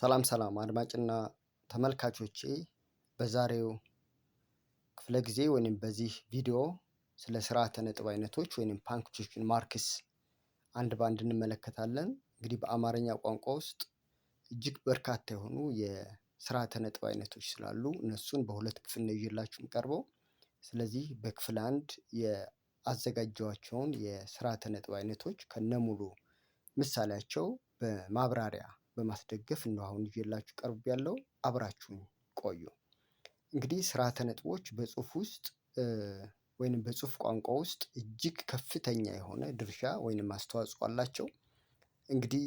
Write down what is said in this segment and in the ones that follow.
ሰላም ሰላም አድማጭና ተመልካቾቼ በዛሬው ክፍለ ጊዜ ወይም በዚህ ቪዲዮ ስለ ስርዓተ ነጥብ አይነቶች ወይም ፓንክቹዌሽን ማርክስ አንድ ባንድ እንመለከታለን። እንግዲህ በአማርኛ ቋንቋ ውስጥ እጅግ በርካታ የሆኑ የስርዓተ ነጥብ አይነቶች ስላሉ እነሱን በሁለት ክፍል ነው ይዤላችሁ የምቀርበው። ስለዚህ በክፍል አንድ የአዘጋጀኋቸውን የስርዓተ ነጥብ አይነቶች ከነሙሉ ምሳሌያቸው በማብራሪያ በማስደገፍ ነው አሁን ይዤላችሁ ቀርብ ያለው። አብራችሁን ቆዩ። እንግዲህ ስርዓተ ነጥቦች በጽሁፍ ውስጥ ወይንም በጽሁፍ ቋንቋ ውስጥ እጅግ ከፍተኛ የሆነ ድርሻ ወይንም አስተዋጽኦ አላቸው። እንግዲህ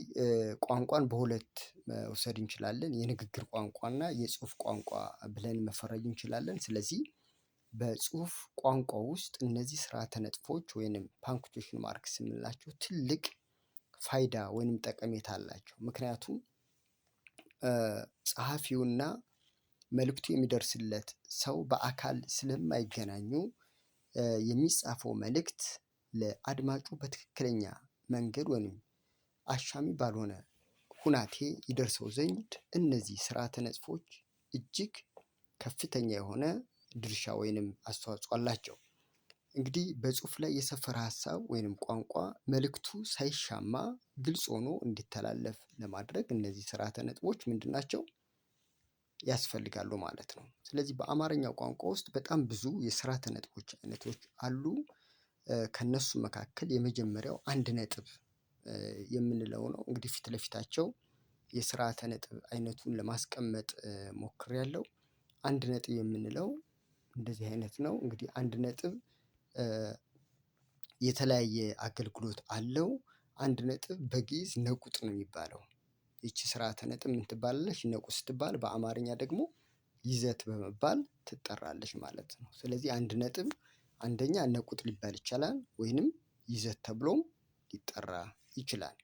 ቋንቋን በሁለት መውሰድ እንችላለን፣ የንግግር ቋንቋና የጽሁፍ ቋንቋ ብለን መፈረጅ እንችላለን። ስለዚህ በጽሁፍ ቋንቋ ውስጥ እነዚህ ስርዓተ ነጥቦች ወይንም ፓንክቹዌሽን ማርክስ የምንላቸው ትልቅ ፋይዳ ወይንም ጠቀሜታ አላቸው። ምክንያቱም ጸሐፊውና መልእክቱ የሚደርስለት ሰው በአካል ስለማይገናኙ የሚጻፈው መልእክት ለአድማጩ በትክክለኛ መንገድ ወይም አሻሚ ባልሆነ ሁናቴ ይደርሰው ዘንድ እነዚህ ስርዓተ ነጥቦች እጅግ ከፍተኛ የሆነ ድርሻ ወይንም አስተዋጽኦ አላቸው። እንግዲህ በጽሁፍ ላይ የሰፈረ ሀሳብ ወይንም ቋንቋ መልእክቱ ሳይሻማ ግልጽ ሆኖ እንዲተላለፍ ለማድረግ እነዚህ ስርዓተ ነጥቦች ምንድን ናቸው? ያስፈልጋሉ ማለት ነው። ስለዚህ በአማርኛ ቋንቋ ውስጥ በጣም ብዙ የስርዓተ ነጥቦች አይነቶች አሉ። ከነሱ መካከል የመጀመሪያው አንድ ነጥብ የምንለው ነው። እንግዲህ ፊት ለፊታቸው የስርዓተ ነጥብ አይነቱን ለማስቀመጥ ሞክሬያለሁ። አንድ ነጥብ የምንለው እንደዚህ አይነት ነው። እንግዲህ አንድ ነጥብ የተለያየ አገልግሎት አለው። አንድ ነጥብ በግዕዝ ነቁጥ ነው የሚባለው። ይቺ ስርዓተ ነጥብ ምን ትባላለች? ነቁጥ ስትባል በአማርኛ ደግሞ ይዘት በመባል ትጠራለች ማለት ነው። ስለዚህ አንድ ነጥብ አንደኛ ነቁጥ ሊባል ይቻላል ወይንም ይዘት ተብሎም ሊጠራ ይችላል።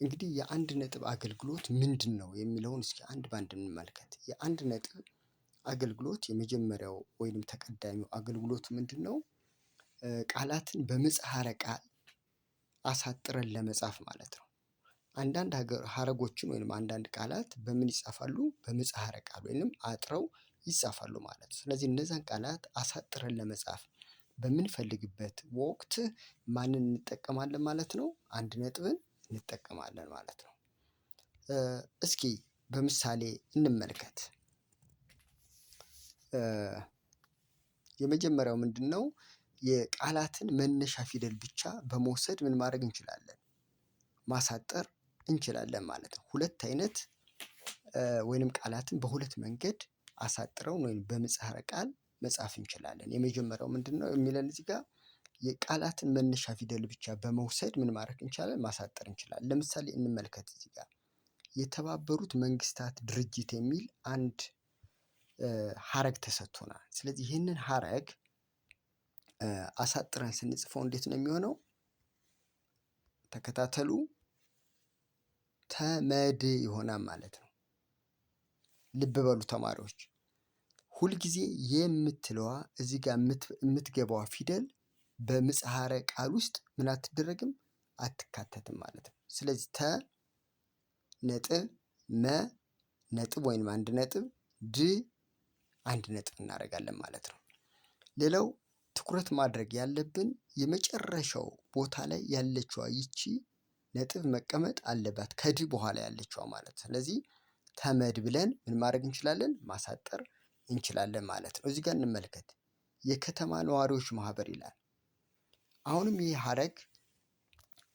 እንግዲህ የአንድ ነጥብ አገልግሎት ምንድን ነው የሚለውን እስኪ አንድ ባንድ እንመልከት። የአንድ ነጥብ አገልግሎት የመጀመሪያው ወይንም ተቀዳሚው አገልግሎት ምንድን ነው? ቃላትን በምህጻረ ቃል አሳጥረን ለመጻፍ ማለት ነው። አንዳንድ ሀረጎችን ወይንም አንዳንድ ቃላት በምን ይጻፋሉ? በምህጻረ ቃል ወይንም አጥረው ይጻፋሉ ማለት ነው። ስለዚህ እነዛን ቃላት አሳጥረን ለመጻፍ በምንፈልግበት ወቅት ማንን እንጠቀማለን ማለት ነው? አንድ ነጥብን እንጠቀማለን ማለት ነው። እስኪ በምሳሌ እንመልከት። የመጀመሪያው ምንድን ነው? የቃላትን መነሻ ፊደል ብቻ በመውሰድ ምን ማድረግ እንችላለን? ማሳጠር እንችላለን ማለት ነው። ሁለት አይነት ወይንም ቃላትን በሁለት መንገድ አሳጥረውን ወይም በምህጻረ ቃል መጻፍ እንችላለን። የመጀመሪያው ምንድን ነው የሚለን እዚህ ጋር የቃላትን መነሻ ፊደል ብቻ በመውሰድ ምን ማድረግ እንችላለን? ማሳጠር እንችላለን። ለምሳሌ እንመልከት እዚህ ጋር የተባበሩት መንግስታት ድርጅት የሚል አንድ ሀረግ ተሰጥቶናል። ስለዚህ ይህንን ሀረግ አሳጥረን ስንጽፈው እንዴት ነው የሚሆነው? ተከታተሉ። ተመድ ይሆናል ማለት ነው። ልብ በሉ ተማሪዎች። ሁልጊዜ የምትለዋ እዚህ ጋር የምትገባዋ ፊደል በምህጻረ ቃል ውስጥ ምን አትደረግም? አትካተትም ማለት ነው። ስለዚህ ተ ነጥብ መ ነጥብ ወይንም አንድ ነጥብ ድ አንድ ነጥብ እናደርጋለን ማለት ነው። ሌላው ትኩረት ማድረግ ያለብን የመጨረሻው ቦታ ላይ ያለችዋ ይቺ ነጥብ መቀመጥ አለባት፣ ከድ በኋላ ያለችዋ ማለት። ስለዚህ ተመድ ብለን ምን ማድረግ እንችላለን? ማሳጠር እንችላለን ማለት ነው። እዚህ ጋር እንመልከት። የከተማ ነዋሪዎች ማህበር ይላል። አሁንም ይህ ሀረግ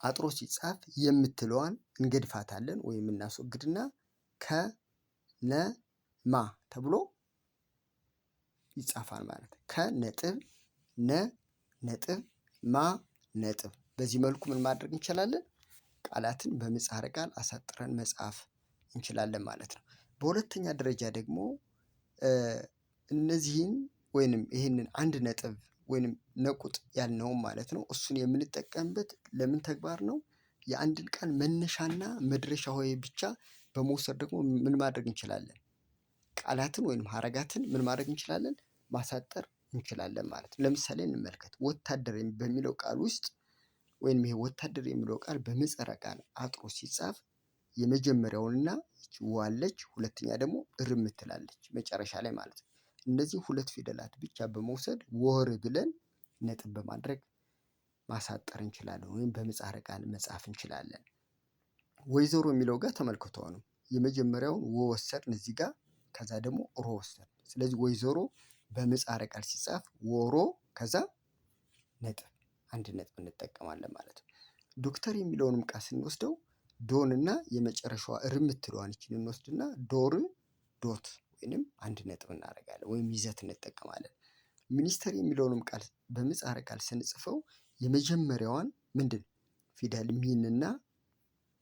አጥሮ ሲጻፍ የምትለዋን እንገድፋታለን ወይም እናስወግድና ከነማ ተብሎ ይጻፋል ማለት ነው። ከነጥብ ነ ነጥብ ማ ነጥብ። በዚህ መልኩ ምን ማድረግ እንችላለን? ቃላትን በምህጻረ ቃል አሳጥረን መጻፍ እንችላለን ማለት ነው። በሁለተኛ ደረጃ ደግሞ እነዚህን ወይንም ይህንን አንድ ነጥብ ወይንም ነቁጥ ያልነውን ማለት ነው እሱን የምንጠቀምበት ለምን ተግባር ነው? የአንድን ቃል መነሻና መድረሻ ሆሄ ብቻ በመውሰድ ደግሞ ምን ማድረግ እንችላለን? ቃላትን ወይንም ሀረጋትን ምን ማድረግ እንችላለን? ማሳጠር እንችላለን ማለት ነው። ለምሳሌ እንመልከት። ወታደር በሚለው ቃል ውስጥ ወይንም ይሄ ወታደር የሚለው ቃል በምህጻረ ቃል አጥሮ ሲጻፍ የመጀመሪያውንና ይቺ ዋለች፣ ሁለተኛ ደግሞ እርምትላለች መጨረሻ ላይ ማለት ነው። እነዚህ ሁለት ፊደላት ብቻ በመውሰድ ወር ብለን ነጥብ በማድረግ ማሳጠር እንችላለን ወይም በምህጻረ ቃል መጻፍ እንችላለን። ወይዘሮ የሚለው ጋር ተመልክቶ ነው የመጀመሪያውን ወ ወሰድን እዚህ ጋር፣ ከዛ ደግሞ ሮ ወሰድን። ስለዚህ ወይዘሮ በምህጻረ ቃል ሲጻፍ ወሮ ከዛ ነጥብ አንድ ነጥብ እንጠቀማለን ማለት ነው። ዶክተር የሚለውንም ቃል ስንወስደው ዶን እና የመጨረሻዋ እርምትለዋን ይችን እንወስድና ዶር ዶት ወይንም አንድ ነጥብ እናደርጋለን ወይም ይዘት እንጠቀማለን። ሚኒስተር የሚለውንም ቃል በምህጻረ ቃል ስንጽፈው የመጀመሪያዋን ምንድን ፊደል ሚንና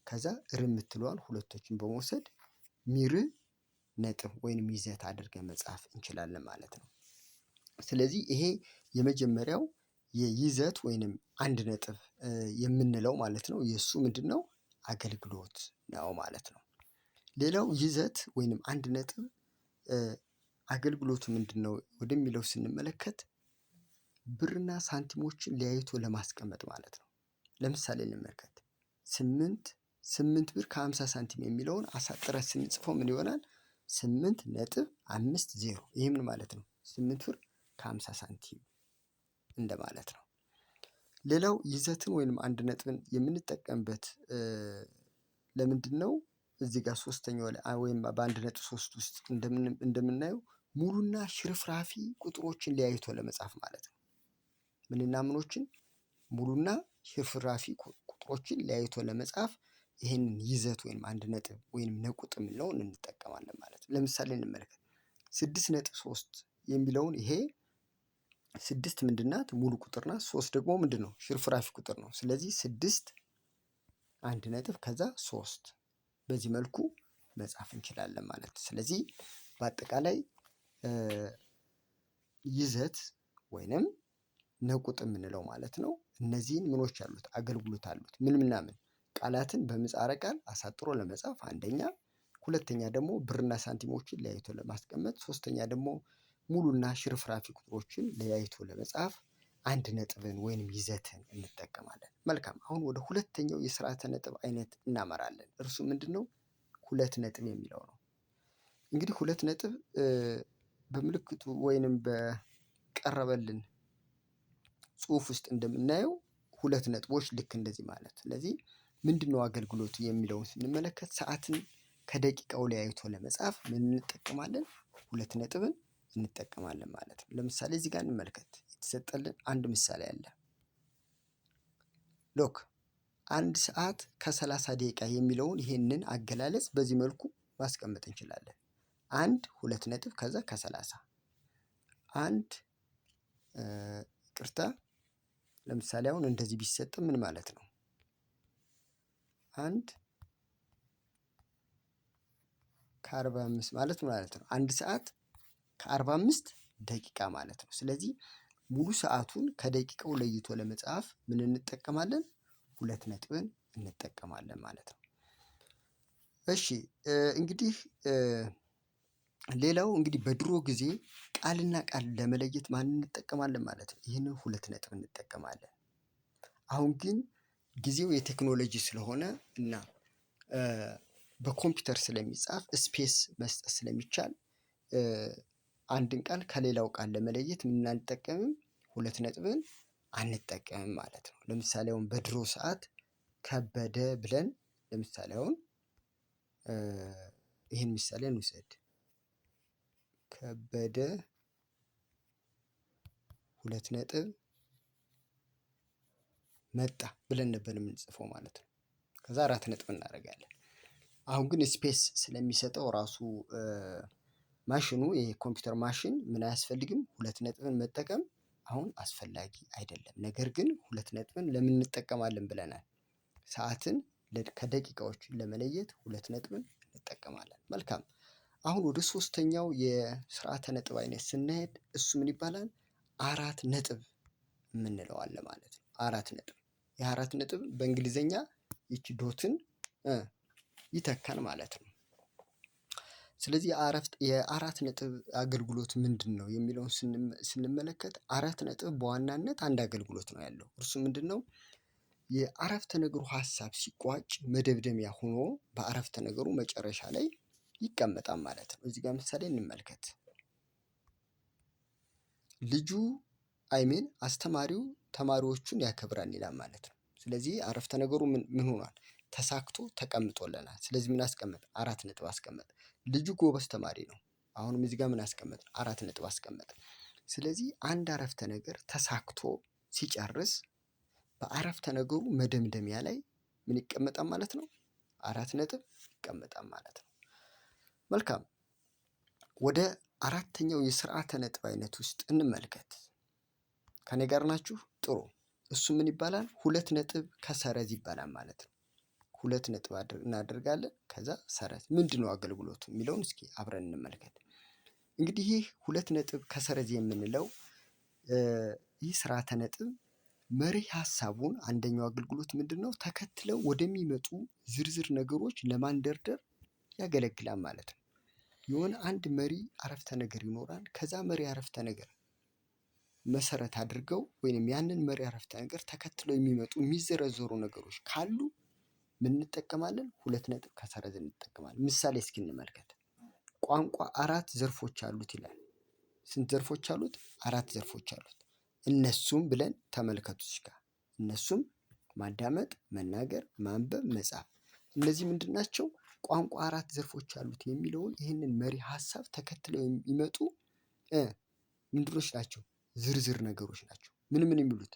ከዛ እርምትለዋን ሁለቶችን በመውሰድ ሚር ነጥብ ወይንም ይዘት አድርገን መጻፍ እንችላለን ማለት ነው። ስለዚህ ይሄ የመጀመሪያው የይዘት ወይንም አንድ ነጥብ የምንለው ማለት ነው። የእሱ ምንድን ነው አገልግሎት ነው ማለት ነው። ሌላው ይዘት ወይንም አንድ ነጥብ አገልግሎቱ ምንድን ነው ወደሚለው ስንመለከት ብርና ሳንቲሞችን ለያይቶ ለማስቀመጥ ማለት ነው። ለምሳሌ እንመልከት። 8 ብር ከ50 ሳንቲም የሚለውን አሳጥረን ስንጽፈው ምን ይሆናል? 8.50 ይህ ምን ማለት ነው? 8 ብር ከ50 ሳንቲም እንደማለት ነው። ሌላው ይዘትን ወይንም አንድ ነጥብን የምንጠቀምበት ለምንድን ነው? እዚህ ጋር ሶስተኛው ላይ ወይም በ1.3 ውስጥ እንደምናየው ሙሉና ሽርፍራፊ ቁጥሮችን ለያይቶ ለመጻፍ ማለት ነው። ምንና ምኖችን? ሙሉና ሽርፍራፊ ቁጥሮችን ለያይቶ ለመጻፍ ይህንን ይዘት ወይም አንድ ነጥብ ወይም ነቁጥ የምንለውን እንጠቀማለን ማለት ነው። ለምሳሌ እንመለከት። 6.3 የሚለውን ይሄ 6 ምንድናት? ሙሉ ቁጥር ናት። 3 ደግሞ ምንድን ነው? ሽርፍራፊ ቁጥር ነው። ስለዚህ 6 አንድ ነጥብ ከዛ 3 በዚህ መልኩ መጻፍ እንችላለን ማለት ነው። ስለዚህ በአጠቃላይ ይዘት ወይንም ነቁጥ የምንለው ማለት ነው እነዚህን ምኖች አሉት አገልግሎት አሉት። ምን ቃላትን በምህጻረ ቃል አሳጥሮ ለመጻፍ አንደኛ፣ ሁለተኛ ደግሞ ብርና ሳንቲሞችን ለያይቶ ለማስቀመጥ፣ ሶስተኛ ደግሞ ሙሉና ሽርፍራፊ ቁጥሮችን ለያይቶ ለመጻፍ አንድ ነጥብን ወይንም ይዘትን እንጠቀማለን። መልካም፣ አሁን ወደ ሁለተኛው የስርዓተ ነጥብ አይነት እናመራለን። እርሱ ምንድን ነው? ሁለት ነጥብ የሚለው ነው። እንግዲህ ሁለት ነጥብ በምልክቱ ወይንም በቀረበልን ጽሑፍ ውስጥ እንደምናየው ሁለት ነጥቦች ልክ እንደዚህ ማለት። ስለዚህ ምንድን ነው አገልግሎቱ የሚለውን ስንመለከት ሰዓትን ከደቂቃው ለያይቶ ለመጻፍ ምን እንጠቀማለን? ሁለት ነጥብን እንጠቀማለን ማለት ነው። ለምሳሌ እዚህ ጋር እንመልከት። የተሰጠልን አንድ ምሳሌ አለ። ሎክ 1 ሰዓት ከ30 ደቂቃ የሚለውን ይሄንን አገላለጽ በዚህ መልኩ ማስቀመጥ እንችላለን። 2 ነጥብ ከዛ ከ30 ይቅርታ፣ ለምሳሌ አሁን እንደዚህ ቢሰጥ ምን ማለት ነው? 1 ከ45 ማለት ነው። 1 ሰዓት ከ45 ደቂቃ ማለት ነው። ስለዚህ ሙሉ ሰዓቱን ከደቂቃው ለይቶ ለመጻፍ ምን እንጠቀማለን? ሁለት ነጥብን እንጠቀማለን ማለት ነው። እሺ እንግዲህ ሌላው እንግዲህ በድሮ ጊዜ ቃልና ቃል ለመለየት ማን እንጠቀማለን ማለት ነው? ይህንን ሁለት ነጥብ እንጠቀማለን። አሁን ግን ጊዜው የቴክኖሎጂ ስለሆነ እና በኮምፒውተር ስለሚጻፍ ስፔስ መስጠት ስለሚቻል አንድን ቃል ከሌላው ቃል ለመለየት ምን አንጠቀምም? ሁለት ነጥብን አንጠቀምም ማለት ነው። ለምሳሌ አሁን በድሮ ሰዓት ከበደ ብለን ለምሳሌ አሁን ይህን ምሳሌ እንውሰድ። ከበደ ሁለት ነጥብ መጣ ብለን ነበር የምንጽፈው ማለት ነው። ከዛ 4 ነጥብ እናደርጋለን። አሁን ግን ስፔስ ስለሚሰጠው ራሱ ማሽኑ የኮምፒውተር ማሽን ምን አያስፈልግም? ሁለት ነጥብን መጠቀም አሁን አስፈላጊ አይደለም። ነገር ግን ሁለት ነጥብን ለምን እንጠቀማለን ብለናል? ሰዓትን ከደቂቃዎች ለመለየት ሁለት ነጥብን እንጠቀማለን። መልካም፣ አሁን ወደ ሶስተኛው የስርዓተ ነጥብ አይነት ስንሄድ እሱ ምን ይባላል? 4 ነጥብ የምንለው አለ ማለት ነው። 4 ነጥብ፣ የ4 ነጥብ በእንግሊዘኛ ይቺ ዶትን ይተካል ማለት ነው። ስለዚህ የአራት ነጥብ አገልግሎት ምንድን ነው የሚለውን ስንመለከት 4 ነጥብ በዋናነት አንድ አገልግሎት ነው ያለው። እርሱ ምንድን ነው? የአረፍተ ነገሩ ሀሳብ ሲቋጭ መደምደሚያ ሆኖ በአረፍተ ነገሩ መጨረሻ ላይ ይቀመጣል ማለት ነው። እዚህ ጋር ምሳሌ እንመልከት። ልጁ አይሚን አስተማሪው ተማሪዎቹን ያከብራል ይላል ማለት ነው። ስለዚህ አረፍተ ነገሩ ምን ሆኗል? ተሳክቶ ተቀምጦልናል። ስለዚህ ምን አስቀመጥ? 4 ነጥብ አስቀመጥ። ልጁ ጎበዝ ተማሪ ነው። አሁንም እዚህ ጋር ምን አስቀመጥ? 4 ነጥብ አስቀመጥ። ስለዚህ አንድ አረፍተ ነገር ተሳክቶ ሲጨርስ በአረፍተ ነገሩ መደምደሚያ ላይ ምን ይቀመጣል ማለት ነው? 4 ነጥብ ይቀመጣል ማለት ነው። መልካም፣ ወደ አራተኛው የስርዓተ ነጥብ አይነት ውስጥ እንመልከት። ከኔ ጋር ናችሁ? ጥሩ። እሱ ምን ይባላል? 2 ነጥብ ከሰረዝ ይባላል ማለት ነው። 2 ነጥብ እናደርጋለን፣ ከዛ ሰረዝ። ምንድን ነው አገልግሎቱ የሚለውን እስኪ አብረን እንመልከት። እንግዲህ ይህ 2 ነጥብ ከሰረዝ የምንለው ይህ ስርዓተ ነጥብ መሪ ሀሳቡን አንደኛው አገልግሎት ምንድን ነው? ተከትለው ወደሚመጡ ዝርዝር ነገሮች ለማንደርደር ያገለግላል ማለት ነው። የሆነ አንድ መሪ አረፍተ ነገር ይኖራል። ከዛ መሪ አረፍተ ነገር መሰረት አድርገው ወይም ያንን መሪ አረፍተ ነገር ተከትለው የሚመጡ የሚዘረዘሩ ነገሮች ካሉ ምን እንጠቀማለን? 2 ነጥብ ከሰረዝ እንጠቀማለን። ምሳሌ እስኪ እንመልከት። ቋንቋ 4 ዘርፎች አሉት ይላል። ስንት ዘርፎች አሉት? 4 ዘርፎች አሉት። እነሱም ብለን ተመልከቱ። እዚህ ጋር እነሱም ማዳመጥ፣ መናገር፣ ማንበብ፣ መጻፍ። እነዚህ ምንድን ናቸው? ቋንቋ 4 ዘርፎች አሉት የሚለውን ይህንን መሪ ሀሳብ ተከትለው የሚመጡ ምንድኖች ናቸው? ዝርዝር ነገሮች ናቸው። ምን የሚሉት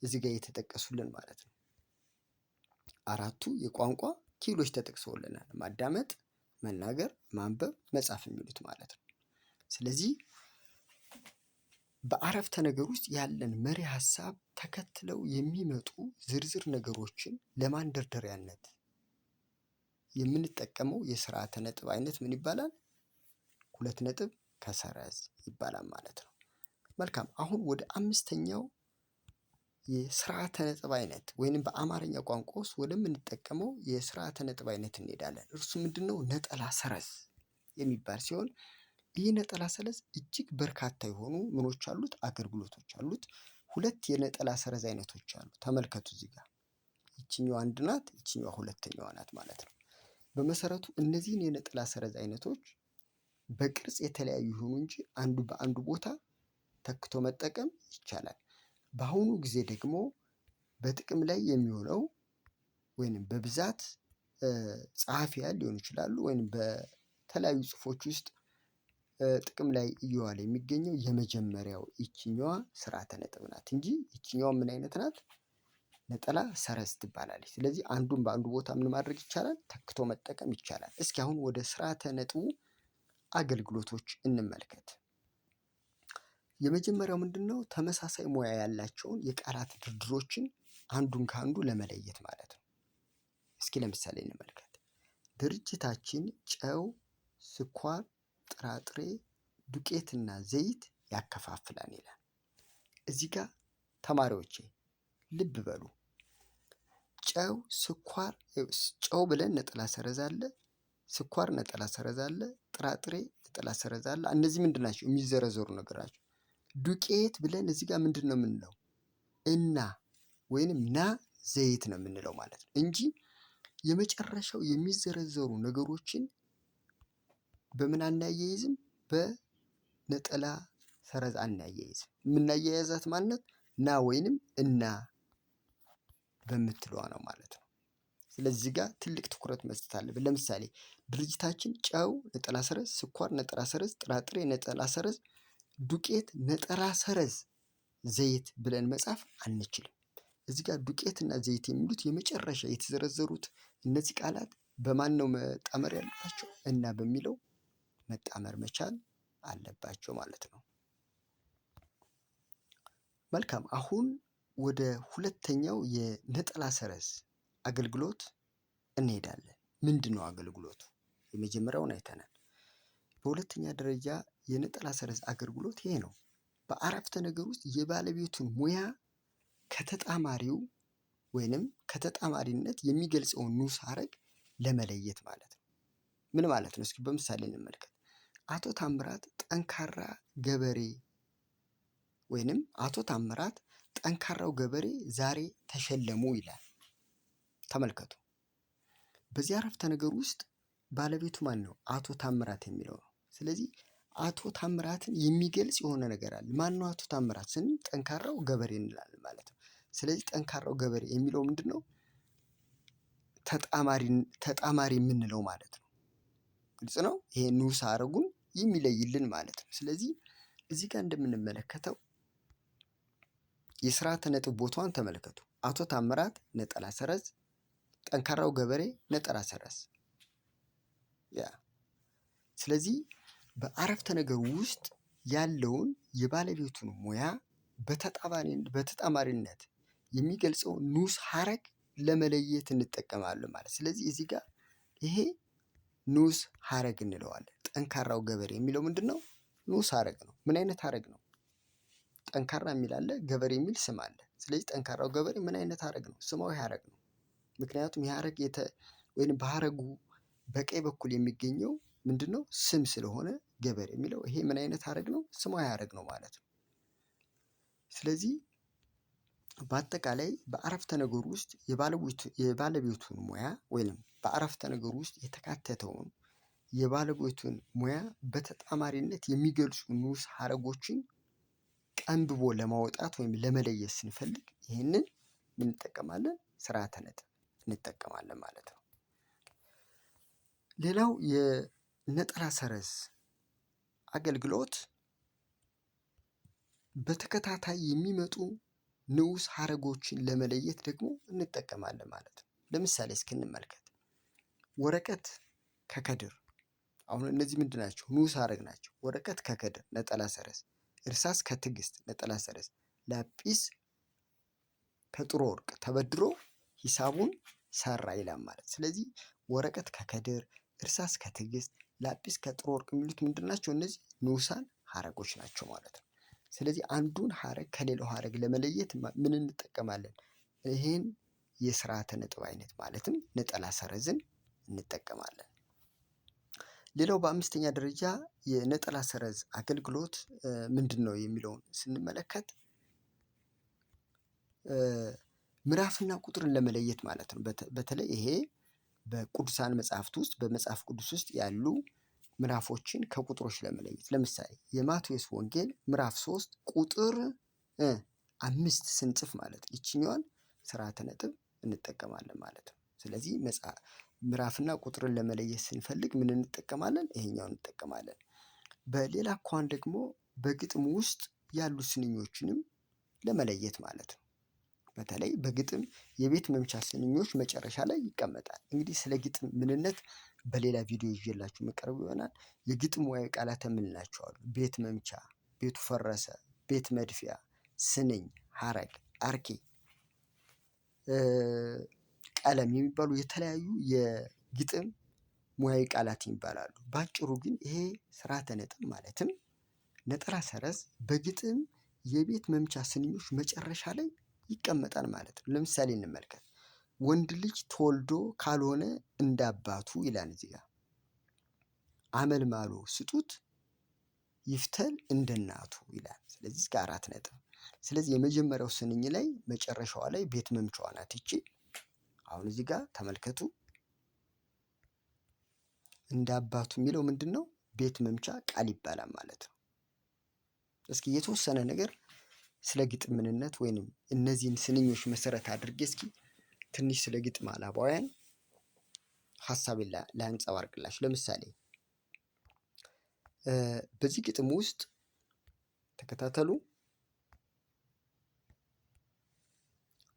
እዚህ ጋር የተጠቀሱልን ማለት ነው። 4ቱ የቋንቋ ኪሎች ተጠቅሰውልናል። ማዳመጥ፣ መናገር፣ ማንበብ፣ መጻፍ የሚሉት ማለት ነው። ስለዚህ በአረፍተ ነገር ውስጥ ያለን መሪ ሀሳብ ተከትለው የሚመጡ ዝርዝር ነገሮችን ለማንደርደሪያነት የምንጠቀመው የስርዓተ ነጥብ አይነት ምን ይባላል? 2 ነጥብ ከሰረዝ ይባላል ማለት ነው። መልካም፣ አሁን ወደ 5ኛው የስርዓተ ነጥብ አይነት ወይንም በአማርኛ ቋንቋ ውስጥ ወደምንጠቀመው የስርዓተ ነጥብ አይነት እንሄዳለን። እርሱ ምንድነው? ነጠላ ሰረዝ የሚባል ሲሆን ይህ ነጠላ ሰረዝ እጅግ በርካታ የሆኑ ምኖች አሉት? አገልግሎቶች አሉት። 2 የነጠላ ሰረዝ አይነቶች አሉ። ተመልከቱ እዚህ ጋር ይችኛዋ 1 ናት፣ ይችኛዋ 2ኛዋ ናት ማለት ነው። በመሰረቱ እነዚህን የነጠላ ሰረዝ አይነቶች በቅርጽ የተለያዩ ይሁኑ እንጂ አንዱ በአንዱ ቦታ ተክቶ መጠቀም ይቻላል። በአሁኑ ጊዜ ደግሞ በጥቅም ላይ የሚውለው ወይንም በብዛት ጸሐፊያን ሊሆኑ ይችላሉ ወይንም በተለያዩ ጽሁፎች ውስጥ ጥቅም ላይ እየዋለ የሚገኘው የመጀመሪያው ይችኛዋ ስርዓተ ነጥብ ናት እንጂ ይችኛዋ ምን አይነት ናት? ነጠላ ሰረዝ ትባላለች። ስለዚህ አንዱን በአንዱ ቦታ ምን ማድረግ ይቻላል? ተክቶ መጠቀም ይቻላል። እስኪ አሁን ወደ ስርዓተ ነጥቡ አገልግሎቶች እንመልከት። የመጀመሪያው ምንድነው? ተመሳሳይ ሙያ ያላቸውን የቃላት ድርድሮችን አንዱን ከአንዱ ለመለየት ማለት ነው። እስኪ ለምሳሌ እንመልከት። ድርጅታችን ጨው፣ ስኳር፣ ጥራጥሬ፣ ዱቄትና ዘይት ያከፋፍላል ይላል። እዚህ ጋር ተማሪዎቼ ልብ በሉ። ጨው፣ ስኳር፣ ጨው ብለን ነጠላ ሰረዝ አለ፣ ስኳር ነጠላ ሰረዝ አለ፣ ጥራጥሬ ነጠላ ሰረዝ አለ። እነዚህ ምንድን ናቸው? የሚዘረዘሩ ነገር ናቸው። ዱቄት ብለን እዚህ ጋር ምንድን ነው የምንለው? እና ወይንም ና ዘይት ነው የምንለው ማለት ነው እንጂ የመጨረሻው የሚዘረዘሩ ነገሮችን በምን አናያይዝም? በነጠላ ሰረዝ አናያይዝም። የምናያያዛት ማለት ና ወይንም እና በምትለዋ ነው ማለት ነው። ስለዚህ ጋር ትልቅ ትኩረት መስጠት አለብን። ለምሳሌ ድርጅታችን ጨው ነጠላ ሰረዝ፣ ስኳር ነጠላ ሰረዝ፣ ጥራጥሬ ነጠላ ሰረዝ፣ ዱቄት ነጠላ ሰረዝ ዘይት ብለን መጻፍ አንችልም። እዚህ ጋር ዱቄትና ዘይት የሚሉት የመጨረሻ የተዘረዘሩት እነዚህ ቃላት በማን ነው መጣመር ያለባቸው? እና በሚለው መጣመር መቻል አለባቸው ማለት ነው። መልካም፣ አሁን ወደ 2ኛው የነጠላ ሰረዝ አገልግሎት እንሄዳለን። ምንድን ነው አገልግሎቱ? የመጀመሪያውን አይተናል። በሁለተኛ ደረጃ የነጠላ ሰረዝ አገልግሎት ይሄ ነው። በአረፍተ ነገር ውስጥ የባለቤቱን ሙያ ከተጣማሪው ወይንም ከተጣማሪነት የሚገልጸውን ንዑስ ሐረግ ለመለየት ማለት ነው። ምን ማለት ነው? እስኪ በምሳሌ እንመልከት። አቶ ታምራት ጠንካራ ገበሬ ወይንም አቶ ታምራት ጠንካራው ገበሬ ዛሬ ተሸለሙ ይላል። ተመልከቱ። በዚህ አረፍተ ነገር ውስጥ ባለቤቱ ማን ነው? አቶ ታምራት የሚለው ነው። ስለዚህ አቶ ታምራትን የሚገልጽ የሆነ ነገር አለ። ማን ነው አቶ ታምራት ስንል ጠንካራው ገበሬ እንላለን ማለት ነው። ስለዚህ ጠንካራው ገበሬ የሚለው ምንድን ነው? ተጣማሪ የምንለው ማለት ነው። ግልጽ ነው። ይሄ ንዑስ ሐረጉን የሚለይልን ማለት ነው። ስለዚህ እዚህ ጋር እንደምንመለከተው የስርዓተ ነጥብ ቦታዋን ተመልከቱ። አቶ ታምራት ነጠላ ሰረዝ፣ ጠንካራው ገበሬ ነጠላ ሰረዝ። ስለዚህ በአረፍተ ነገር ውስጥ ያለውን የባለቤቱን ሙያ በተጣማሪነት የሚገልጸው ንዑስ ሐረግ ለመለየት እንጠቀማለን ማለት። ስለዚህ እዚህ ጋር ይሄ ንዑስ ሐረግ እንለዋለን። ጠንካራው ገበሬ የሚለው ምንድን ነው? ንዑስ ሐረግ ነው። ምን አይነት ሐረግ ነው? ጠንካራ የሚል አለ፣ ገበሬ የሚል ስም አለ። ስለዚህ ጠንካራው ገበሬ ምን አይነት ሐረግ ነው? ስማዊ ሐረግ ነው። ምክንያቱም የሐረግ ወይም በሐረጉ በቀኝ በኩል የሚገኘው ምንድን ነው? ስም ስለሆነ ገበሬ የሚለው ይሄ ምን አይነት ሐረግ ነው? ስማዊ ሐረግ ነው ማለት ነው። ስለዚህ በአጠቃላይ በአረፍተ ነገር ውስጥ የባለቤቱን ሙያ ወይም በአረፍተ ነገር ውስጥ የተካተተውን የባለቤቱን ሙያ በተጣማሪነት የሚገልጹ ንዑስ ሐረጎችን ቀንብቦ ለማውጣት ወይም ለመለየት ስንፈልግ ይህንን ምን እንጠቀማለን? ስርዓተ ነጥብ እንጠቀማለን ማለት ነው። ሌላው የነጠላ ሰረዝ አገልግሎት በተከታታይ የሚመጡ ንዑስ ሐረጎችን ለመለየት ደግሞ እንጠቀማለን ማለት ነው። ለምሳሌ እስኪ እንመልከት። ወረቀት ከከድር። አሁን እነዚህ ምንድን ናቸው? ንዑስ ሐረግ ናቸው። ወረቀት ከከድር ነጠላ ሰረዝ፣ እርሳስ ከትዕግስት ነጠላ ሰረዝ፣ ላጲስ ከጥሩ ወርቅ ተበድሮ ሂሳቡን ሰራ ይላል ማለት። ስለዚህ ወረቀት ከከድር፣ እርሳስ ከትዕግስት፣ ላጲስ ከጥሩ ወርቅ የሚሉት ምንድን ናቸው? እነዚህ ንዑሳን ሐረጎች ናቸው ማለት ነው። ስለዚህ አንዱን ሐረግ ከሌላው ሐረግ ለመለየት ምን እንጠቀማለን? ይህን የስርዓተ ነጥብ አይነት ማለትም ነጠላ ሰረዝን እንጠቀማለን። ሌላው በአምስተኛ ደረጃ የነጠላ ሰረዝ አገልግሎት ምንድን ነው የሚለውን ስንመለከት ምዕራፍና ቁጥርን ለመለየት ማለት ነው። በተለይ ይሄ በቅዱሳን መጽሐፍት ውስጥ በመጽሐፍ ቅዱስ ውስጥ ያሉ ምዕራፎችን ከቁጥሮች ለመለየት ለምሳሌ የማቴዎስ ወንጌል ምዕራፍ 3 ቁጥር 5 ስንጽፍ ማለት ይችኛዋን ስርዓተ ነጥብ እንጠቀማለን ማለት ነው። ስለዚህ ምዕራፍና ቁጥርን ለመለየት ስንፈልግ ምን እንጠቀማለን? ይሄኛውን እንጠቀማለን። በሌላ አኳኋን ደግሞ በግጥም ውስጥ ያሉ ስንኞችንም ለመለየት ማለት ነው። በተለይ በግጥም የቤት መምቻ ስንኞች መጨረሻ ላይ ይቀመጣል። እንግዲህ ስለ ግጥም ምንነት በሌላ ቪዲዮ ይዤላችሁ መቅረብ ይሆናል። የግጥም ሙያዊ ቃላት የምንላቸው አሉ። ቤት መምቻ፣ ቤቱ ፈረሰ፣ ቤት መድፊያ፣ ስንኝ፣ ሐረግ፣ አርኬ፣ ቀለም የሚባሉ የተለያዩ የግጥም ሙያዊ ቃላት ይባላሉ። ባጭሩ ግን ይሄ ስርዓተ ነጥብ ማለትም ነጠላ ሰረዝ በግጥም የቤት መምቻ ስንኞች መጨረሻ ላይ ይቀመጣል ማለት ነው። ለምሳሌ እንመልከት። ወንድ ልጅ ተወልዶ ካልሆነ እንዳባቱ ይላል እዚህ ጋር። አመልማሎ ስጡት ይፍተል እንደናቱ ይላል። ስለዚህ እስከ 4 ነጥብ። ስለዚህ የመጀመሪያው ስንኝ ላይ መጨረሻዋ ላይ ቤት መምቻዋ ናት ይቺ። አሁን እዚህ ጋር ተመልከቱ። እንዳባቱ የሚለው ምንድን ነው? ቤት መምቻ ቃል ይባላል ማለት ነው። እስኪ የተወሰነ ነገር ስለ ግጥም ምንነት ወይንም እነዚህን ስንኞች መሰረት አድርጌ እስኪ ትንሽ ስለ ግጥም አላባውያን ሀሳቤን ላንጸባርቅላችሁ። ለምሳሌ በዚህ ግጥም ውስጥ ተከታተሉ።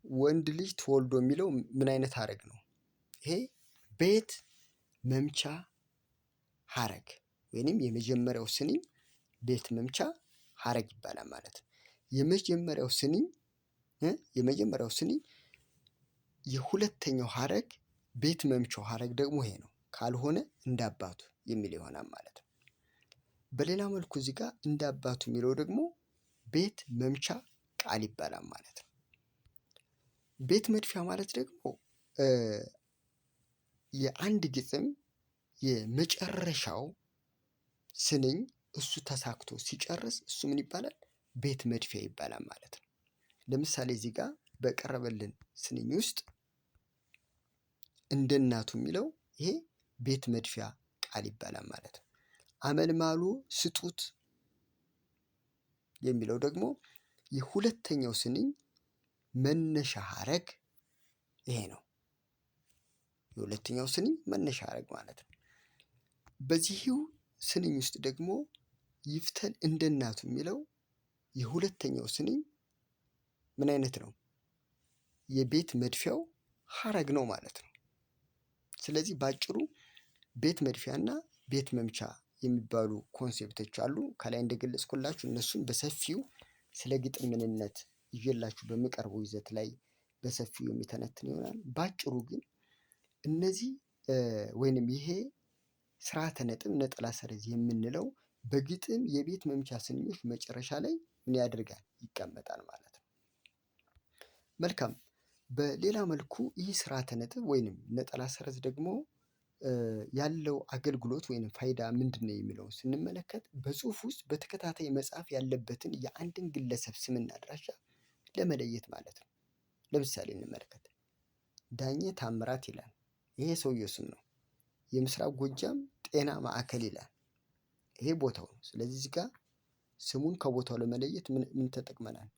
ወንድ ልጅ ተወልዶ የሚለው ምን አይነት ሐረግ ነው? ይሄ ቤት መምቻ ሐረግ ወይንም የመጀመሪያው ስንኝ ቤት መምቻ ሐረግ ይባላል ማለት ነው። የመጀመሪያው ስንኝ የሁለተኛው ሐረግ ቤት መምቻው ሐረግ ደግሞ ይሄ ነው። ካልሆነ እንዳባቱ የሚል ይሆናል ማለት ነው። በሌላ መልኩ እዚህ ጋር እንዳባቱ የሚለው ደግሞ ቤት መምቻ ቃል ይባላል ማለት ነው። ቤት መድፊያ ማለት ደግሞ የአንድ ግጥም የመጨረሻው ስንኝ እሱ ተሳክቶ ሲጨርስ እሱ ምን ይባላል? ቤት መድፊያ ይባላል ማለት ነው። ለምሳሌ እዚህ ጋር በቀረበልን ስንኝ ውስጥ እንደ እናቱ የሚለው ይሄ ቤት መድፊያ ቃል ይባላል ማለት ነው። አመልማሎ ስጡት የሚለው ደግሞ የሁለተኛው ስንኝ መነሻ ሐረግ ይሄ ነው። የሁለተኛው ስንኝ መነሻ ሐረግ ማለት ነው። በዚህው ስንኝ ውስጥ ደግሞ ይፍተል እንደ እናቱ የሚለው የሁለተኛው ስንኝ ምን አይነት ነው? የቤት መድፊያው ሐረግ ነው ማለት ነው። ስለዚህ ባጭሩ ቤት መድፊያና ቤት መምቻ የሚባሉ ኮንሴፕቶች አሉ። ከላይ እንደገለጽኩላችሁ እነሱን በሰፊው ስለ ግጥም ምንነት ይዤላችሁ በሚቀርበው ይዘት ላይ በሰፊው የሚተነትን ይሆናል። ባጭሩ ግን እነዚህ ወይንም ይሄ ስርዓተ ነጥብ ነጠላ ሰረዝ የምንለው በግጥም የቤት መምቻ ስንኞች መጨረሻ ላይ ምን ያደርጋል? ይቀመጣል ማለት ነው። መልካም። በሌላ መልኩ ይህ ስርዓተ ነጥብ ወይንም ነጠላ ሰረዝ ደግሞ ያለው አገልግሎት ወይንም ፋይዳ ምንድን ነው የሚለውን ስንመለከት በጽሁፍ ውስጥ በተከታታይ መጻፍ ያለበትን የአንድን ግለሰብ ስምና አድራሻ ለመለየት ማለት ነው። ለምሳሌ እንመለከት። ዳኘ ታምራት ይላል። ይሄ ሰውየው ስም ነው። የምስራቅ ጎጃም ጤና ማዕከል ይላል። ይሄ ቦታው ነው። ስለዚህ እዚህ ጋር ስሙን ከቦታው ለመለየት ምን ተጠቅመናል?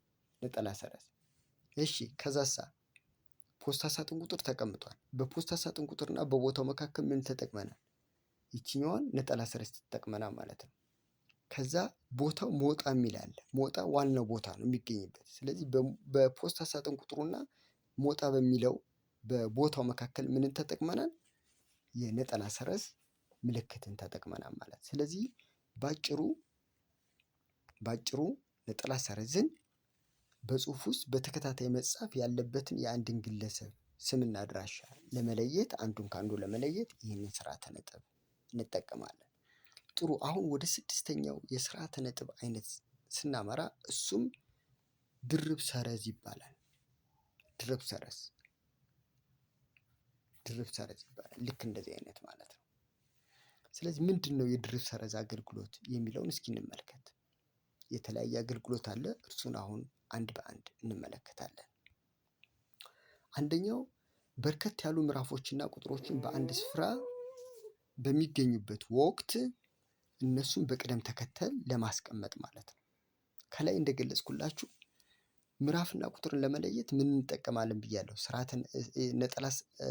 ነጠላ ሰረዝ። እሺ ከዛሳ ፖስታ ሳጥን ቁጥር ተቀምጧል። በፖስታ ሳጥን ቁጥርና በቦታው መካከል ምን ተጠቅመናል? ይችኛዋን ነጠላ ሰረዝ ተጠቅመናል ማለት ነው። ከዛ ቦታው ሞጣ የሚል አለ። ሞጣ ዋናው ቦታ ነው የሚገኝበት። ስለዚህ በፖስታ ሳጥን ቁጥሩና ሞጣ በሚለው በቦታው መካከል ምንን ተጠቅመናል? የነጠላ ሰረዝ ምልክትን ተጠቅመናል ማለት። ስለዚህ ባጭሩ ነጠላ ሰረዝን በጽሁፍ ውስጥ በተከታታይ መጻፍ ያለበትን የአንድን ግለሰብ ስምና አድራሻ ለመለየት አንዱን ከአንዱ ለመለየት ይህንን ስርዓተ ነጥብ እንጠቀማለን። ጥሩ። አሁን ወደ ስድስተኛው የስርዓተ ነጥብ አይነት ስናመራ እሱም ድርብ ሰረዝ ይባላል። ድርብ ሰረዝ ይባላል። ልክ እንደዚህ አይነት ማለት ነው። ስለዚህ ምንድን ነው የድርብ ሰረዝ አገልግሎት የሚለውን እስኪ እንመልከት። የተለያየ አገልግሎት አለ። እርሱን አሁን አንድ በአንድ እንመለከታለን። አንደኛው በርከት ያሉ ምዕራፎችና ቁጥሮችን በአንድ ስፍራ በሚገኙበት ወቅት እነሱን በቅደም ተከተል ለማስቀመጥ ማለት ነው። ከላይ እንደገለጽኩላችሁ ምዕራፍና ቁጥርን ለመለየት ምን እንጠቀማለን ብያለሁ? ነጠላ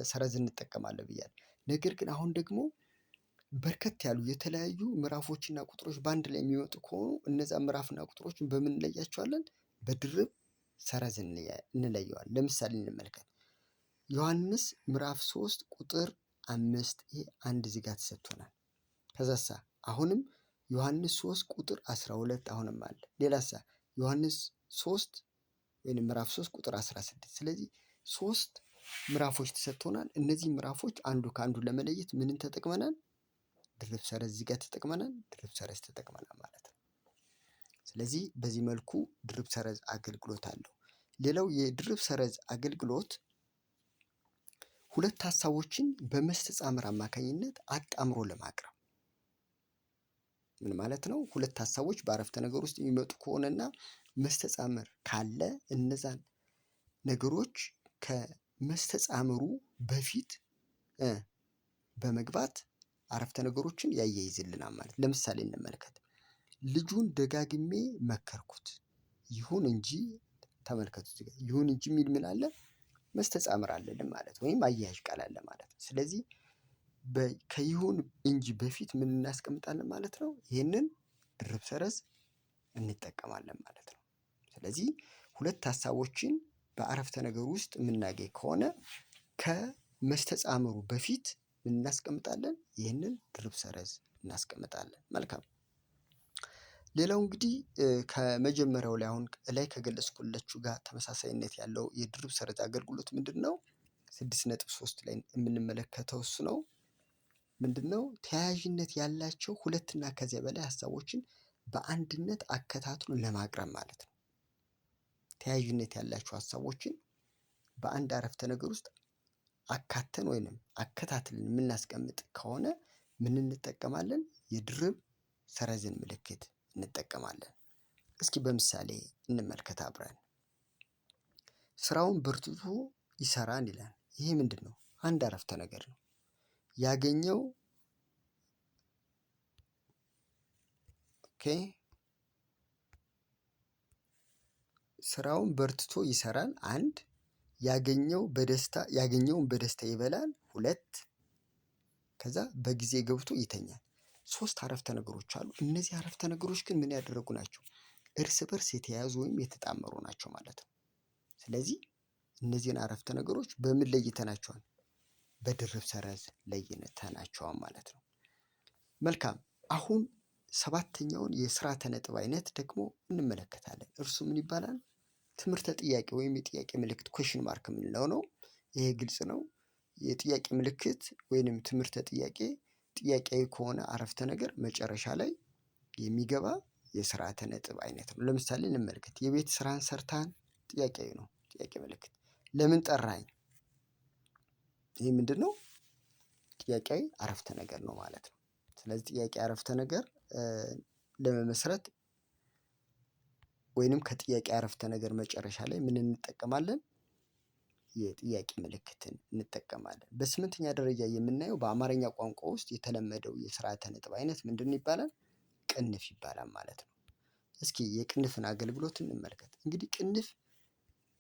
ሰረዝ እንጠቀማለን ብያለሁ። ነገር ግን አሁን ደግሞ በርከት ያሉ የተለያዩ ምዕራፎችና ቁጥሮች በአንድ ላይ የሚመጡ ከሆኑ እነዛ ምዕራፍና ቁጥሮችን በምን እንለያቸዋለን? በድርብ ሰረዝ እንለየዋለን። ለምሳሌ እንመልከት። ዮሐንስ ምዕራፍ 3 ቁጥር 5 ይሄ አንድ እዚህ ጋር ተሰጥቶናል። ከዛሳ አሁንም ዮሐንስ 3 ቁጥር 12 አሁንም አለ። ሌላሳ ዮሐንስ 3 ወይም ምዕራፍ 3 ቁጥር 16። ስለዚህ 3 ምዕራፎች ተሰጥቶናል። እነዚህ ምዕራፎች አንዱ ከአንዱ ለመለየት ምንን ተጠቅመናል? ድርብ ሰረዝ እዚህ ጋር ተጠቅመናል። ድርብ ሰረዝ ተጠቅመናል ማለት ነው። ስለዚህ በዚህ መልኩ ድርብ ሰረዝ አገልግሎት አለው። ሌላው የድርብ ሰረዝ አገልግሎት ሁለት ሀሳቦችን በመስተጻምር አማካኝነት አጣምሮ ለማቅረብ። ምን ማለት ነው? ሁለት ሀሳቦች በአረፍተ ነገር ውስጥ የሚመጡ ከሆነና መስተጻምር ካለ እነዛን ነገሮች ከመስተጻምሩ በፊት በመግባት አረፍተ ነገሮችን ያያይዝልናል ማለት። ለምሳሌ እንመልከት። ልጁን ደጋግሜ መከርኩት። ይሁን እንጂ ተመልከቱ፣ ይሁን እንጂ የሚል ምን አለ? መስተጻምር አለልን ማለት ወይም አያያዥ ቃል አለ ማለት ነው። ስለዚህ ከይሁን እንጂ በፊት ምን እናስቀምጣለን ማለት ነው? ይህንን ድርብ ሰረዝ እንጠቀማለን ማለት ነው። ስለዚህ ሁለት ሀሳቦችን በአረፍተ ነገር ውስጥ የምናገኝ ከሆነ ከመስተጻምሩ በፊት ምን እናስቀምጣለን? ይህንን ድርብ ሰረዝ እናስቀምጣለን። መልካም። ሌላው እንግዲህ ከመጀመሪያው ላይ አሁን ላይ ከገለጽኩላችሁ ጋር ተመሳሳይነት ያለው የድርብ ሰረዝ አገልግሎት ምንድን ነው? 6.3 ላይ የምንመለከተው እሱ ነው። ምንድን ነው? ተያያዥነት ያላቸው ሁለትና ከዚያ በላይ ሀሳቦችን በአንድነት አከታትሎ ለማቅረብ ማለት ነው። ተያያዥነት ያላቸው ሀሳቦችን በአንድ አረፍተ ነገር ውስጥ አካተን ወይንም አከታትለን የምናስቀምጥ ከሆነ ምን እንጠቀማለን? የድርብ ሰረዝን ምልክት እንጠቀማለን። እስኪ በምሳሌ እንመልከት አብረን። ስራውን በርትቶ ይሰራል ይላል። ይሄ ምንድን ነው? አንድ አረፍተ ነገር ነው። ያገኘው ስራውን በርትቶ ይሰራል። አንድ ያገኘውን በደስታ ይበላል። ሁለት ከዛ በጊዜ ገብቶ ይተኛል። ሶስት አረፍተ ነገሮች አሉ። እነዚህ አረፍተ ነገሮች ግን ምን ያደረጉ ናቸው? እርስ በርስ የተያያዙ ወይም የተጣመሩ ናቸው ማለት ነው። ስለዚህ እነዚህን አረፍተ ነገሮች በምን ለይተናቸዋል? በድርብ ሰረዝ ለይተናቸዋል ማለት ነው። መልካም። አሁን ሰባተኛውን የስርዓተ ነጥብ አይነት ደግሞ እንመለከታለን። እርሱ ምን ይባላል? ትምህርተ ጥያቄ ወይም የጥያቄ ምልክት ኩዌሽን ማርክ የምንለው ነው። ይሄ ግልጽ ነው። የጥያቄ ምልክት ወይንም ትምህርተ ጥያቄ ጥያቄያዊ ከሆነ አረፍተ ነገር መጨረሻ ላይ የሚገባ የስርዓተ ነጥብ አይነት ነው። ለምሳሌ እንመልከት። የቤት ስራን ሰርታን ጥያቄያዊ ነው። ጥያቄ ምልክት። ለምን ጠራኝ? ይህ ምንድን ነው? ጥያቄያዊ አረፍተ ነገር ነው ማለት ነው። ስለዚህ ጥያቄ አረፍተ ነገር ለመመስረት ወይንም ከጥያቄ አረፍተ ነገር መጨረሻ ላይ ምን እንጠቀማለን? የጥያቄ ምልክትን እንጠቀማለን። በስምንተኛ ደረጃ የምናየው በአማርኛ ቋንቋ ውስጥ የተለመደው የስርዓተ ነጥብ አይነት ምንድን ይባላል? ቅንፍ ይባላል ማለት ነው። እስኪ የቅንፍን አገልግሎት እንመልከት። እንግዲህ ቅንፍ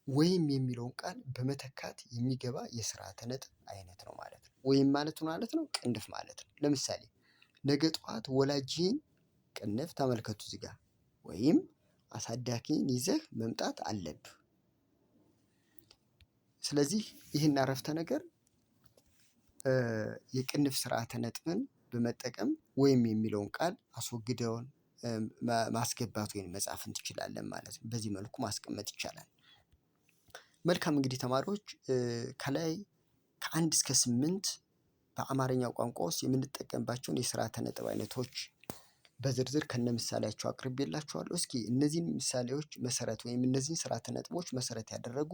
ወይም የሚለውን ቃል በመተካት የሚገባ የስርዓተ ነጥብ አይነት ነው ማለት ነው። ወይም ማለት ነው ቅንፍ ማለት ነው። ለምሳሌ ነገ ጠዋት ወላጅህን ቅንፍ ተመልከቱ እዚህ ጋር ወይም አሳዳጊን ይዘህ መምጣት አለብህ። ስለዚህ ይህን አረፍተ ነገር የቅንፍ ስርዓተ ነጥብን በመጠቀም ወይም የሚለውን ቃል አስወግደውን ማስገባት ወይም መጻፍ እንችላለን ማለት ነው። በዚህ መልኩ ማስቀመጥ ይቻላል። መልካም እንግዲህ ተማሪዎች ከላይ ከ1 እስከ 8 በአማርኛ ቋንቋ ውስጥ የምንጠቀምባቸውን የስርዓተ ነጥብ አይነቶች በዝርዝር ከነምሳሌያቸው አቅርቤላችኋለሁ። እስኪ እነዚህን ምሳሌዎች መሰረት ወይም እነዚህን ስርዓተ ነጥቦች መሰረት ያደረጉ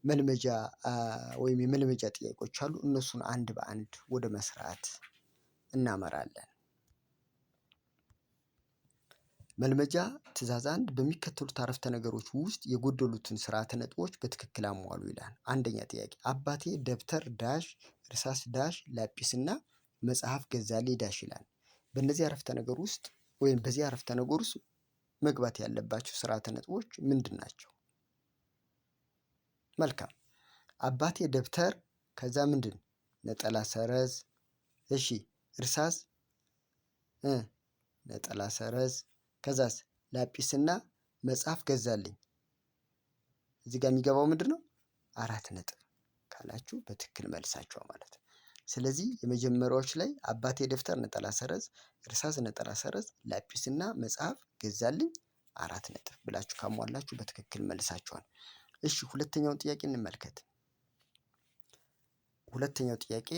መልመጃ ወይም የመልመጃ ጥያቄዎች አሉ። እነሱን አንድ በአንድ ወደ መስራት እናመራለን። መልመጃ ትዕዛዝ 1 በሚከተሉት አረፍተ ነገሮች ውስጥ የጎደሉትን ስርዓተ ነጥቦች በትክክል አሟሉ ይላል። አንደኛ ጥያቄ አባቴ ደብተር ዳሽ እርሳስ ዳሽ ላጲስና መጽሐፍ ገዛልኝ ዳሽ ይላል። በእነዚህ አረፍተ ነገር ውስጥ ወይም በዚህ አረፍተ ነገር ውስጥ መግባት ያለባቸው ስርዓተ ነጥቦች ምንድን ናቸው? መልካም። አባቴ ደብተር ከዛ ምንድን ነጠላ ሰረዝ፣ እሺ እርሳስ ነጠላ ሰረዝ፣ ከዛስ ላጲስና መጽሐፍ ገዛልኝ። እዚህ ጋር የሚገባው ምንድን ነው? 4 ነጥብ ካላችሁ በትክክል መልሳችኋል ማለት ነው። ስለዚህ የመጀመሪያዎች ላይ አባቴ ደብተር ነጠላ ሰረዝ፣ እርሳስ ነጠላ ሰረዝ፣ ላጲስና መጽሐፍ ገዛልኝ 4 ነጥብ ብላችሁ ካሟላችሁ በትክክል መልሳችኋል። እሺ ሁለተኛውን ጥያቄ እንመልከት። ሁለተኛው ጥያቄ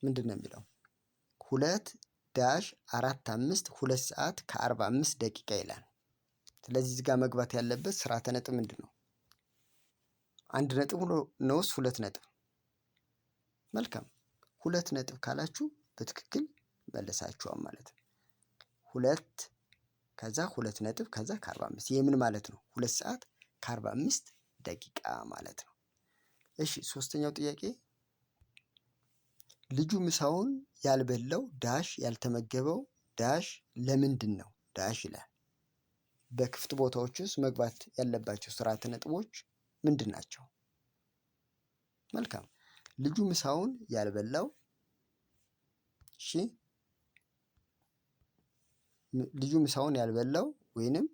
ምንድን ነው የሚለው? 2-45 2 ሰዓት ከ45 ደቂቃ ይላል። ስለዚህ እዚህ ጋር መግባት ያለበት ስርዓተ ነጥብ ምንድን ነው? 1 ነጥብ ነውስ 2 ነጥብ? መልካም 2 ነጥብ ካላችሁ በትክክል መልሳችኋል ማለት ነው። 2 ከዛ 2 ነጥብ ከዛ ከ45 ይህ ምን ማለት ነው? 2 ሰዓት ከ45 ደቂቃ ማለት ነው። እሺ ሶስተኛው ጥያቄ ልጁ ምሳውን ያልበላው ዳሽ ያልተመገበው ዳሽ ለምንድን ነው ዳሽ ይላል። በክፍት ቦታዎች ውስጥ መግባት ያለባቸው ስርዓተ ነጥቦች ምንድን ናቸው? መልካም ልጁ ምሳውን ያልበላው እሺ ልጁ ምሳውን ያልበላው ወይንም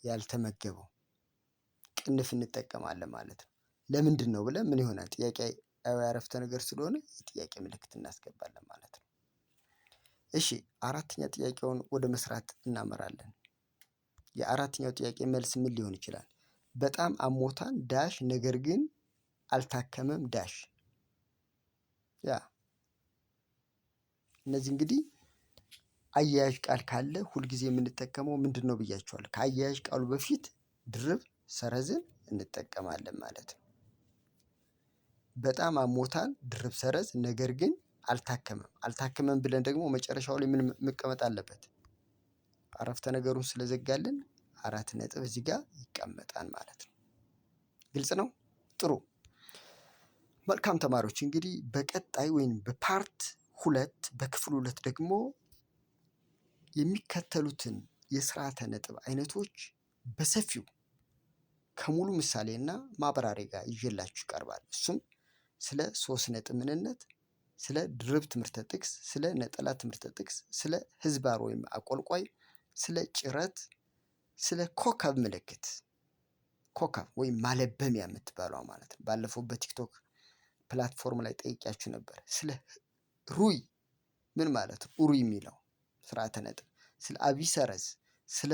ያልተመገበው ቅንፍ እንጠቀማለን ማለት ነው። ለምንድን ነው ብለን ምን ይሆናል? ጥያቄያዊ አረፍተ ነገር ስለሆነ የጥያቄ ምልክት እናስገባለን ማለት ነው። እሺ አራተኛ ጥያቄውን ወደ መስራት እናመራለን። የአራተኛው ጥያቄ መልስ ምን ሊሆን ይችላል? በጣም አሞታል ዳሽ ነገር ግን አልታከመም ዳሽ። እነዚህ እንግዲህ አያያዥ ቃል ካለ ሁልጊዜ የምንጠቀመው ምንድን ነው ብያችኋለሁ። ከአያያዥ ቃሉ በፊት ድርብ ሰረዝን እንጠቀማለን ማለት ነው። በጣም አሞታል ድርብ ሰረዝ ነገር ግን አልታከመም ብለን ደግሞ መጨረሻው ላይ ምን መቀመጥ አለበት? አረፍተ ነገሩን ስለዘጋልን 4 ነጥብ እዚህ ጋር ይቀመጣል ማለት ነው። ግልጽ ነው። ጥሩ መልካም ተማሪዎች እንግዲህ በቀጣይ ወይም በፓርት 2 በክፍል 2 ደግሞ የሚከተሉትን የስርዓተ ነጥብ አይነቶች በሰፊው ከሙሉ ምሳሌና ማብራሪያ ጋር ይዤላችሁ ይቀርባል። እሱም ስለ ሶስት ነጥብ ምንነት፣ ስለ ድርብ ትምህርተ ጥቅስ፣ ስለ ነጠላ ትምህርተ ጥቅስ፣ ስለ ህዝባር ወይም አቆልቋይ፣ ስለ ጭረት፣ ስለ ኮከብ ምልክት፣ ኮከብ ወይም ማለበሚያ የምትባለው ማለት ነው። ባለፈው በቲክቶክ ፕላትፎርም ላይ ጠይቂያችሁ ነበር። ስለ ሩይ ምን ማለት ነው? ሩይ የሚለው ስርዓተ ነጥብ፣ ስለ አቢሰረዝ፣ ስለ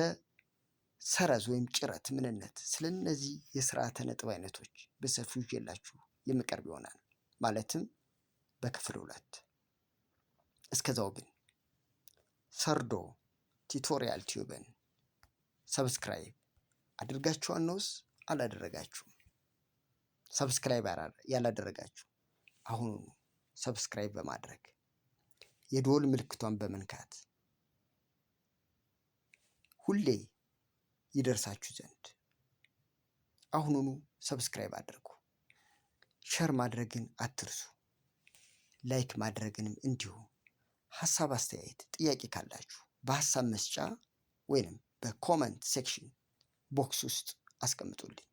ሰረዝ ወይም ጭረት ምንነት፣ ስለ እነዚህ የስርዓተ ነጥብ አይነቶች በሰፊው ይዤላችሁ የምቀርብ ይሆናል ማለትም በክፍል 2። እስከዛው ግን ሰርዶ ቲቶሪያል ቲዩብን ሰብስክራይብ አድርጋችኋል ነውስ አላደረጋችሁም? ሰብስክራይብ ያላደረጋችሁ አሁኑ ሰብስክራይብ በማድረግ የደወል ምልክቷን በመንካት ሁሌ ይደርሳችሁ ዘንድ አሁኑኑ ሰብስክራይብ አድርጉ። ሸር ማድረግን አትርሱ። ላይክ ማድረግንም እንዲሁ። ሀሳብ አስተያየት፣ ጥያቄ ካላችሁ በሀሳብ መስጫ ወይንም በኮመንት ሴክሽን ቦክስ ውስጥ አስቀምጡልኝ።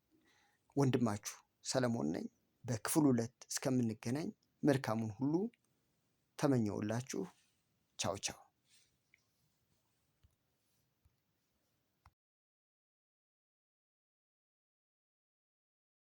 ወንድማችሁ ሰለሞን ነኝ። በክፍል 2 እስከምንገናኝ መልካሙን ሁሉ ተመኘውላችሁ። ቻው ቻው።